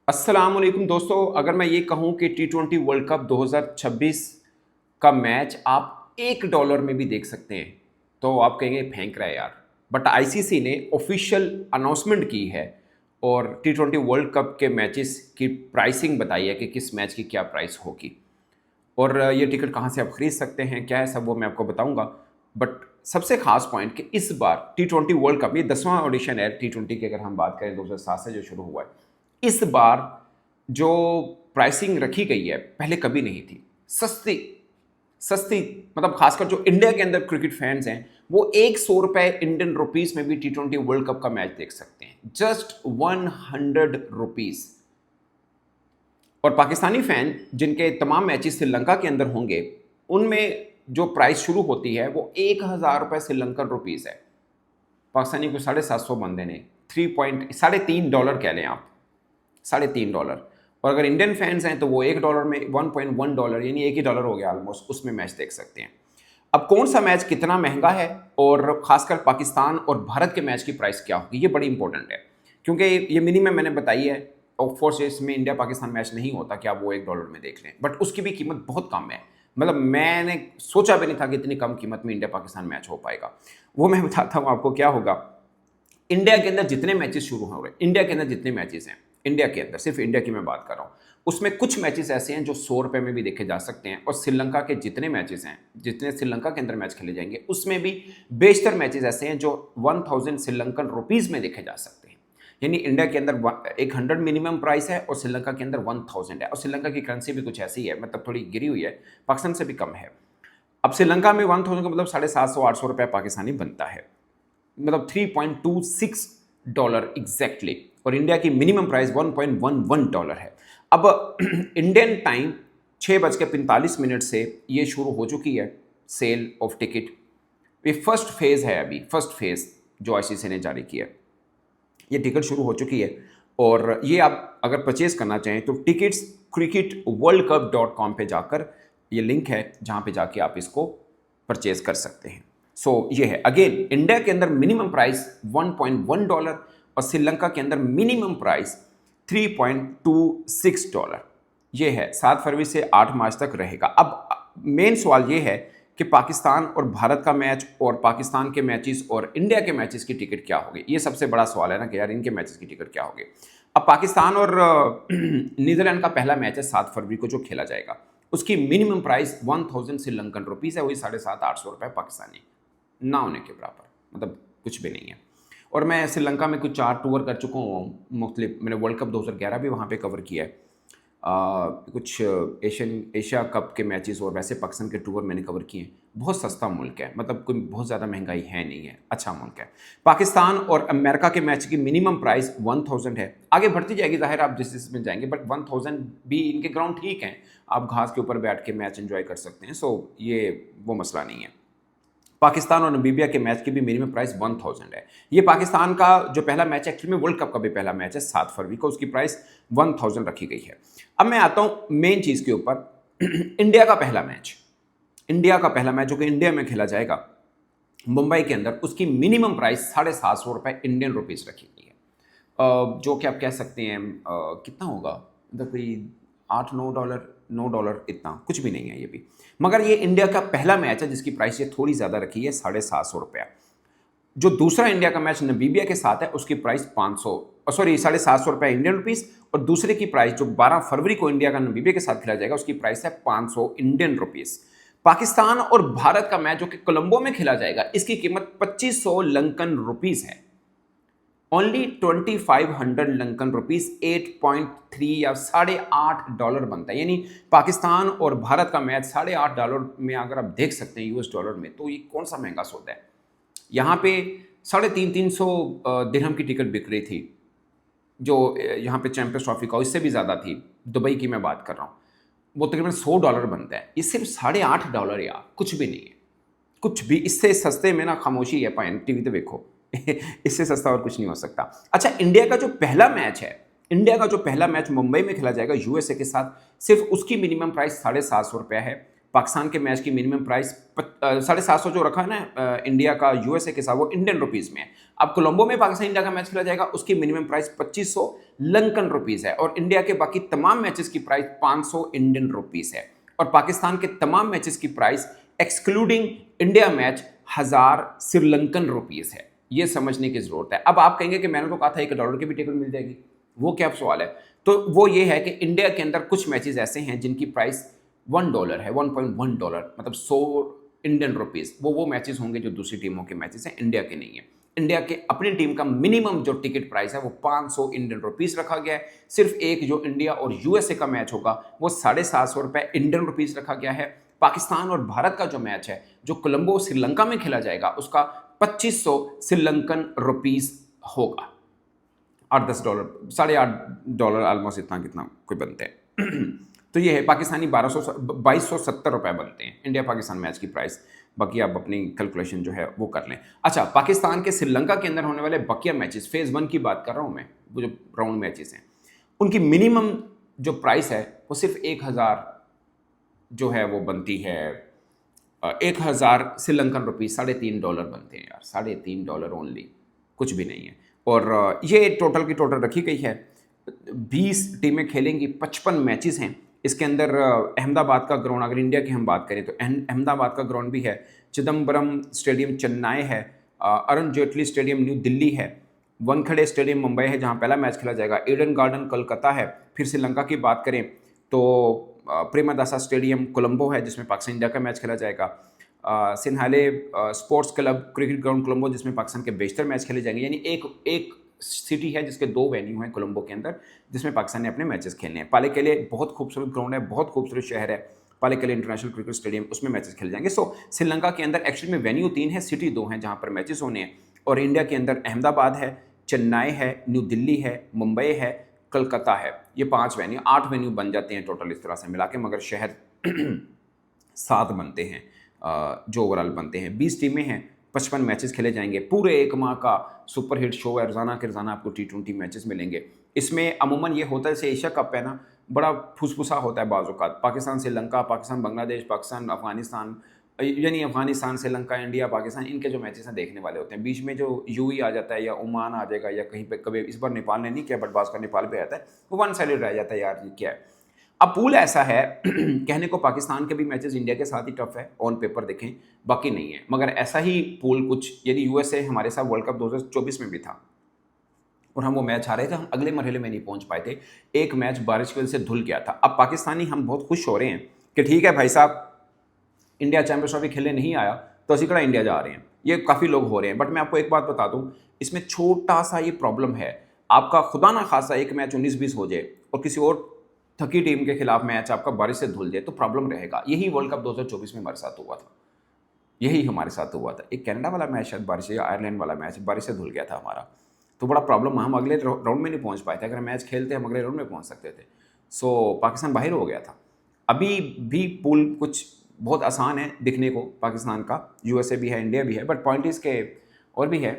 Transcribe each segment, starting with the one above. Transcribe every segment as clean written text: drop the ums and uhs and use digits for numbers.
अस्सलाम वालेकुम दोस्तों। अगर मैं ये कहूं कि टी20 वर्ल्ड कप 2026 का मैच आप $1 में भी देख सकते हैं तो आप कहेंगे फेंक रहा है यार। बट आईसीसी ने ऑफिशियल अनाउंसमेंट की है और टी20 वर्ल्ड कप के मैचेस की प्राइसिंग बताई है कि किस मैच की क्या प्राइस होगी और ये टिकट कहाँ से आप खरीद सकते हैं, क्या है सब वो मैं आपको बताऊंगा। बट सबसे खास पॉइंट कि इस बार टी20 वर्ल्ड कप ये 10वां ऑडिशन है टी20 की, अगर हम बात करें 2007 से जो शुरू हुआ है। इस बार जो प्राइसिंग रखी गई है पहले कभी नहीं थी। सस्ती सस्ती मतलब खासकर जो इंडिया के अंदर क्रिकेट फैंस हैं वो ₹100 इंडियन रुपीस में भी टी20 वर्ल्ड कप का मैच देख सकते हैं, जस्ट ₹100। और पाकिस्तानी फैन जिनके तमाम मैचेस श्रीलंका के अंदर होंगे उनमें जो प्राइस शुरू होती है वो ₹1000 श्रीलंकन रुपीस है। पाकिस्तानी को 750 बंदे ने $3.3 कह लें आप, $3.5। और अगर इंडियन फैंस हैं तो वो $1 में $1.1 यानी $1 हो गया ऑलमोस्ट, उसमें मैच देख सकते हैं। अब कौन सा मैच कितना महंगा है और खासकर पाकिस्तान और भारत के मैच की प्राइस क्या होगी ये बड़ी इंपॉर्टेंट है, क्योंकि ये मिनिमम मैंने बताई है। ऑफकोर्स इसमें इंडिया पाकिस्तान मैच नहीं होता कि आप वो $1 में देख लें, बट उसकी भी कीमत बहुत कम है। मतलब मैंने सोचा भी नहीं था कि इतनी कम कीमत में इंडिया पाकिस्तान मैच हो पाएगा। वो मैं बताता हूँ आपको क्या होगा। इंडिया के अंदर जितने मैचेस शुरू हो रहे हैं, इंडिया के अंदर जितने मैचेस हैं, इंडिया के अंदर सिर्फ इंडिया की मैं बात कर रहा हूँ, उसमें कुछ मैचेस ऐसे हैं जो ₹100 में भी देखे जा सकते हैं। और श्रीलंका के जितने मैचेस हैं, जितने श्रीलंका के अंदर मैच खेले जाएंगे उसमें भी बेशतर मैचेस ऐसे हैं जो 1000 श्रीलंकन रुपीस में देखे जा सकते हैं। यानी इंडिया के अंदर 100 मिनिमम प्राइस है और श्रीलंका के अंदर 1000 है। और श्रीलंका की करेंसी भी कुछ ऐसी है, मतलब थोड़ी गिरी हुई है, पाकिस्तान से भी कम है। अब श्रीलंका में 1000 का मतलब 750-800 पाकिस्तानी बनता है, मतलब $3.26 एग्जैक्टली। और इंडिया की मिनिमम प्राइस $1.11 है। अब इंडियन टाइम 6:45 से ये शुरू हो चुकी है सेल ऑफ टिकट। ये फर्स्ट फेज है, अभी फर्स्ट फेज जो आईसीसी ने जारी किया है, ये टिकट शुरू हो चुकी है। और ये आप अगर परचेज करना चाहें तो टिकट्स cricketworldcup.com पे जाकर ये लिंक है जहाँ पे जाके आप इसको परचेज कर सकते हैं। सो ये है, अगेन इंडिया के अंदर मिनिमम प्राइस $1.1 और श्रीलंका के अंदर मिनिमम प्राइस $3.26। ये है 7 फरवरी से 8 मार्च तक रहेगा। अब मेन सवाल ये है कि पाकिस्तान और भारत का मैच और पाकिस्तान के मैचेस और इंडिया के मैचेस की टिकट क्या होगी, ये सबसे बड़ा सवाल है ना कि यार इनके मैचेस की टिकट क्या होगी। अब पाकिस्तान और नीदरलैंड का पहला मैच है 7 फरवरी को जो खेला जाएगा, उसकी मिनिमम प्राइस 1000 श्रीलंकन रुपीस है, वही 750-800 पाकिस्तानी, ना होने के बराबर, मतलब कुछ भी नहीं है। और मैं श्रीलंका में कुछ 4 टूर कर चुका हूँ मुख्तलिफ, मैंने वर्ल्ड कप 2011 भी वहाँ पे कवर किया है। कुछ एशिया कप के मैचेस और वैसे पाकिस्तान के टूर मैंने कवर किए हैं। बहुत सस्ता मुल्क है, मतलब कोई बहुत ज़्यादा महंगाई है नहीं है, अच्छा मुल्क है। पाकिस्तान और अमेरिका के मैच की मिनिमम प्राइस 1000 है, आगे बढ़ती जाएगी ज़ाहिर, आप जिस जिसमें जाएंगे, बट 1000 भी इनके ग्राउंड ठीक हैं, आप घास के ऊपर बैठ के मैच एंजॉय कर सकते हैं। सो ये वो मसला नहीं है। पाकिस्तान और नमीबिया के मैच की भी मिनिमम प्राइस 1000 है। ये पाकिस्तान का जो पहला मैच है, एक्चुअली में वर्ल्ड कप का भी पहला मैच है 7 फरवरी को, उसकी प्राइस 1000 रखी गई है। अब मैं आता हूं मेन चीज के ऊपर। इंडिया का पहला मैच, जो कि इंडिया में खेला जाएगा मुंबई के अंदर, उसकी मिनिमम प्राइस ₹750 इंडियन रुपीस रखी गई है, जो कि आप कह सकते हैं कितना होगा, मतलब कोई $8-9, $9 इतना कुछ भी नहीं है ये भी। मगर ये इंडिया का पहला मैच है जिसकी प्राइस ये थोड़ी ज़्यादा रखी है, ₹750। जो दूसरा इंडिया का मैच नमीबिया के साथ है उसकी प्राइस 750 इंडियन रुपीस, और दूसरे की प्राइस जो 12 फरवरी को इंडिया का नमीबिया के साथ खेला जाएगा उसकी प्राइस है 500 इंडियन रुपीस। पाकिस्तान और भारत का मैच जो कि कोलंबो में खेला जाएगा, इसकी कीमत 2500 लंकन रुपीस है, ओनली 2500 लंकन रुपीस, 8.3 या $8.5 बनता है। यानी पाकिस्तान और भारत का मैच $8.5 में अगर आप देख सकते हैं यूएस डॉलर में, तो ये कौन सा महंगा सौदा है। यहाँ पे 350-300 दिरहम की टिकट बिक रही थी, जो यहाँ पे चैंपियंस ट्रॉफी का, इससे भी ज़्यादा थी, दुबई की मैं बात कर रहा हूँ, वो तकरीबन $100 बनता है। ये सिर्फ $8.5 यार, कुछ भी नहीं है, कुछ भी। इससे सस्ते में ना खामोशी है, पाइन टीवी पे देखो। इससे सस्ता और कुछ नहीं हो सकता। अच्छा, इंडिया का जो पहला मैच मुंबई में खेला जाएगा यूएसए के साथ, सिर्फ उसकी मिनिमम प्राइस ₹750 है, पाकिस्तान के मैच की मिनिमम प्राइस 750 जो रखा है ना इंडिया का यूएसए के साथ, वो इंडियन रुपीज़ में है। अब कोलंबो में पाकिस्तान इंडिया का मैच खेला जाएगा, उसकी मिनिमम प्राइस 2500 लंकन रुपीज़ है, और इंडिया के बाकी तमाम मैचेस की प्राइस 500 इंडियन रुपीज़ है, और पाकिस्तान के तमाम मैचेस की price excluding India match 1000 Sri Lankan rupees है। ये समझने की ज़रूरत है। अब आप कहेंगे कि मैंने तो कहा था $1 की भी टिकट मिल जाएगी, वो क्या सवाल है? तो वो ये है कि इंडिया के अंदर कुछ मैचेस ऐसे हैं जिनकी प्राइस $1 है, $1.1, मतलब 100 इंडियन रुपीज़। वो मैचेस होंगे जो दूसरी टीमों के मैचेस हैं, इंडिया के नहीं है। इंडिया के अपनी टीम का मिनिमम जो टिकट प्राइस है वो 500 इंडियन रुपीज़ रखा गया है। सिर्फ एक जो इंडिया और यूएसए का मैच होगा वो 750 रुपये इंडियन रुपीज़ रखा गया है। पाकिस्तान और भारत का जो मैच है, जो कोलंबो श्रीलंका में खेला जाएगा, उसका 2500 श्रीलंकन रुपीज़ होगा। $8-10, $8.5 ऑलमोस्ट, इतना कितना कोई बनते हैं। तो ये है, पाकिस्तानी 2270 रुपये बनते हैं इंडिया पाकिस्तान मैच की प्राइस। बाकी आप अपनी कैलकुलेशन जो है वो कर लें। अच्छा, पाकिस्तान के श्रीलंका के अंदर होने वाले बकिया मैचेस, फेज़ 1 की बात कर रहा हूँ मैं, वो जो राउंड मैचेस हैं, उनकी मिनिमम जो प्राइस है वो सिर्फ 1000 जो है वो बनती है, 1000 श्रीलंकन रुपीज़, $3.5 बनते हैं यार, $3.5 ओनली, कुछ भी नहीं है। और ये टोटल की टोटल रखी गई है। 20 टीमें खेलेंगी, 55 मैचेस हैं। इसके अंदर अहमदाबाद का ग्राउंड, अगर इंडिया की हम बात करें तो अहमदाबाद का ग्राउंड भी है, चिदम्बरम स्टेडियम चेन्नई है, अरुण जेटली स्टेडियम न्यू दिल्ली है, वानखेड़े स्टेडियम मुंबई है जहां पहला मैच खेला जाएगा, ईडन गार्डन कोलकाता है। फिर श्रीलंका की बात करें तो प्रेमदासा स्टेडियम कोलंबो है जिसमें पाकिस्तान इंडिया का मैच खेला जाएगा, Sinhale sports club cricket ground Colombo जिसमें पाकिस्तान के बेशतर मैच खेले जाएंगे। यानी एक सिटी है जिसके 2 वेन्यू हैं कोलंबो के अंदर, जिसमें पाकिस्तान ने अपने मैचेस खेलने हैं। पालेकेले बहुत खूबसूरत ग्राउंड है, बहुत खूबसूरत शहर है, पालेकेले इंटरनेशनल क्रिकेट स्टेडियम, उसमें मैचेस खेले जाएंगे। सो श्रीलंका के अंदर एक्चुअली में वेन्यू 3 है, सिटी 2 हैं जहाँ पर मैचेस होने हैं। और इंडिया के अंदर अहमदाबाद है, चेन्नई है, न्यू दिल्ली है, मुंबई है, कलकत्ता है। ये 5 वेन्यू, 8 वेन्यू बन जाते हैं टोटल इस तरह से मिला के, मगर शहर 7 बनते हैं जो ओवरऑल बनते हैं। 20 टीमें हैं, 55 मैचेस खेले जाएंगे। पूरे एक माह का सुपरहिट शो है, रोज़ाना के रोज़ाना आपको T20 मैचेस मिलेंगे। इसमें अमूमन ये होता है, जैसे एशिया कप है ना, बड़ा फुसफुसा होता है बाज़ औक़ात, पाकिस्तान श्रीलंका, पाकिस्तान बांग्लादेश, पाकिस्तान अफगानिस्तान, यानी अफगानिस्तान श्रीलंका इंडिया पाकिस्तान, इनके जो मैचेस हैं देखने वाले होते हैं। बीच में जो यूएई आ जाता है या ओमान आ जाएगा या कहीं पे, कभी इस बार नेपाल ने नहीं किया बट बाज़ का नेपाल भी आता है, वो वन साइडेड रह जाता है यार, ये क्या है। अब पूल ऐसा है कहने को पाकिस्तान के भी मैचेस इंडिया के साथ ही टफ है ऑन पेपर देखें, बाकी नहीं है, मगर ऐसा ही पूल कुछ, यदि यूएसए हमारे साथ वर्ल्ड कप 2024 में भी था और हम वो मैच हारे थे, हम अगले मरहले में नहीं पहुंच पाए थे, एक मैच बारिश की वजह से धुल गया था। अब पाकिस्तानी हम बहुत खुश हो रहे हैं कि ठीक है भाई साहब, इंडिया चैंपियंस ट्रॉफी खेलने नहीं आया तो असी कड़ा इंडिया जा रहे हैं, ये काफ़ी लोग हो रहे हैं। बट मैं आपको एक बात बता दूं, इसमें छोटा सा ये प्रॉब्लम है, आपका खुदा ना खासा एक मैच 19-20 हो जाए और किसी और थकी टीम के खिलाफ मैच आपका बारिश से धुल जाए तो प्रॉब्लम रहेगा। यही वर्ल्ड कप 2024 में हमारे साथ हुआ था, यही हमारे साथ हुआ था। एक कनाडा वाला मैच शायद बारिश, या आयरलैंड वाला मैच बारिश से धुल गया था हमारा, तो बड़ा प्रॉब्लम, हम अगले राउंड में नहीं पहुंच पाए थे। अगर मैच खेलते हम अगले राउंड में पहुंच सकते थे। सो पाकिस्तान बाहर हो गया था। अभी भी पूल कुछ बहुत आसान है दिखने को पाकिस्तान का, यूएसए भी है, इंडिया भी है, बट पॉइंट इसके और भी है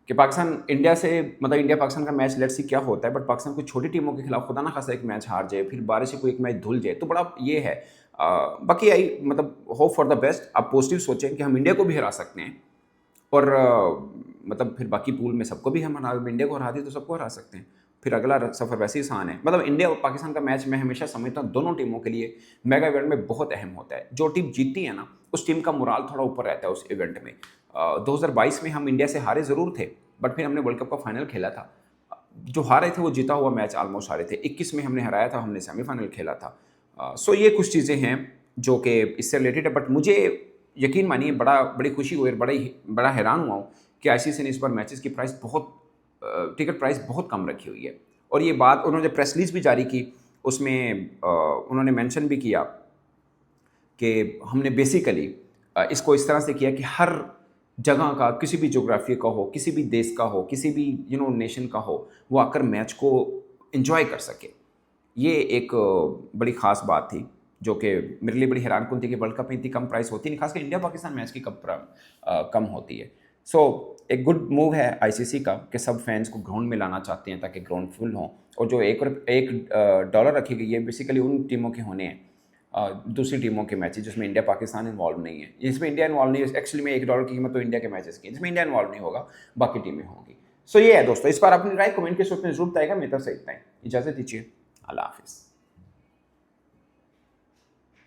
कि पाकिस्तान इंडिया से, मतलब इंडिया पाकिस्तान का मैच लेट्स सी क्या होता है, बट पाकिस्तान कुछ छोटी टीमों के खिलाफ खुदा ना खासा एक मैच हार जाए, फिर बारिश से कोई एक मैच धुल जाए, तो बड़ा ये है। बाकी आई मतलब होप फॉर द बेस्ट, आप पॉजिटिव सोचें कि हम इंडिया को भी हरा सकते हैं, और मतलब फिर बाकी पूल में सबको भी हम हरा, इंडिया को हरा दिए तो सबको हरा सकते हैं, फिर अगला सफ़र वैसे ही आसान है। मतलब इंडिया और पाकिस्तान का मैच मैं हमेशा समझता हूँ दोनों टीमों के लिए मेगा इवेंट में बहुत अहम होता है। जो टीम जीतती है ना, उस टीम का मोराल थोड़ा ऊपर रहता है उस इवेंट में। 2022 में हम इंडिया से हारे ज़रूर थे, बट फिर हमने वर्ल्ड कप का फाइनल खेला था। जो हारे थे वो जीता हुआ मैच ऑलमोस्ट हारे थे। 21 में हमने हराया था, हमने सेमीफाइनल खेला था। सो ये कुछ चीज़ें हैं जो कि इससे रिलेटेड है। बट मुझे यकीन मानिए बड़ी खुशी हुई, बड़ा हैरान हुआ हूँ कि आईसीसी ने इस बार मैचेस की प्राइस टिकट प्राइस बहुत कम रखी हुई है। और ये बात उन्होंने प्रेस रिलीज भी जारी की, उसमें उन्होंने मेंशन भी किया कि हमने बेसिकली इसको इस तरह से किया कि हर जगह का, किसी भी ज्योग्राफी का हो, किसी भी देश का हो, किसी भी नेशन का हो, वो आकर मैच को एंजॉय कर सके। ये एक बड़ी ख़ास बात थी जो कि मेरे लिए बड़ी हैरानकुन थी कि वर्ल्ड कप में इतनी कम प्राइस होती नहीं, खासकर इंडिया पाकिस्तान मैच की कम होती है। सो एक गुड मूव है आईसीसी का कि सब फैंस को ग्राउंड में लाना चाहते हैं ताकि ग्राउंड फुल हो। और जो $1 रखी गई है बेसिकली उन टीमों के होने हैं दूसरी टीमों के मैचेस जिसमें इंडिया पाकिस्तान इन्वॉल्व नहीं है, जिसमें इंडिया इन्वॉल्व नहीं है। एक्चुअली में $1 की कीमत तो इंडिया के मैचेस की है, जिसमें इंडिया इन्वॉल्व नहीं होगा, बाकी टीमें होंगी। सो ये है दोस्तों, इस बार अपनी राय कमेंट के सूत्र में जरूर बताएगा। मेरी तरफ से इतना ही, इजाजत दीजिए, अल्लाह हाफिज़।